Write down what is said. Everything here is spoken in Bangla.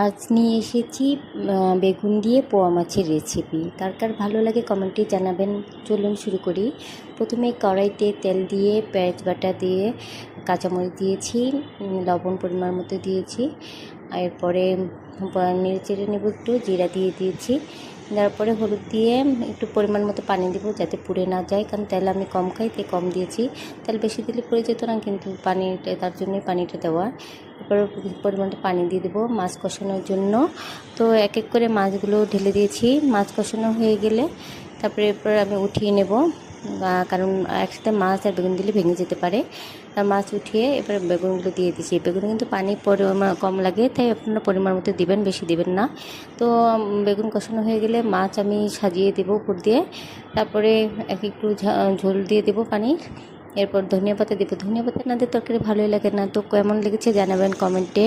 আজ নিয়ে এসেছি বেগুন দিয়ে পোয়া মাছের রেসিপি। কার কার ভালো লাগে কমেন্টে জানাবেন। চলুন শুরু করি। প্রথমে কড়াইতে তেল দিয়ে পেঁয়াজ বাটা দিয়ে কাঁচামরিচ দিয়েছি, লবণ পরিমাণ মতো দিয়েছি। এরপরে নেড়ে চেড়ে নেব, একটু জিরা দিয়ে দিয়েছি। তারপরে হলুদ দিয়ে একটু পরিমাণ মতো পানি দেবো যাতে পুড়ে না যায়, কারণ তেল আমি কম খাই তাই কম দিয়েছি। তেল বেশি দিলে পুড়ে যেত না, কিন্তু পানিটা তার জন্যই পানিটা দেওয়া। এরপর পরিমাণটা পানি দিয়ে দেবো মাছ কষানোর জন্য। তো এক এক করে মাছগুলো ঢেলে দিয়েছি। মাছ কষানো হয়ে গেলে তারপরে এরপর আমি উঠিয়ে নেব, কারণ একসাথে মাছ আর বেগুন দিলে ভেঙে যেতে পারে। আর মাছ উঠিয়ে এবার বেগুনগুলো দিয়ে দিয়েছি। বেগুনে কিন্তু পানি পরিমাণ কম লাগে, তাই আপনারা পরিমাণ মতো দিবেন, বেশি দিবেন না। তো বেগুন কষানো হয়ে গেলে মাছ আমি সাজিয়ে দেবো উপর দিয়ে। তারপরে একটু ঝোল দিয়ে দেবো পানির। এরপর ধনিয়া পাতা দেবো। ধনিয়া পাতা না দিয়ে তরকারি ভালোই লাগে না, তো কেমন লেগেছে জানাবেন কমেন্টে।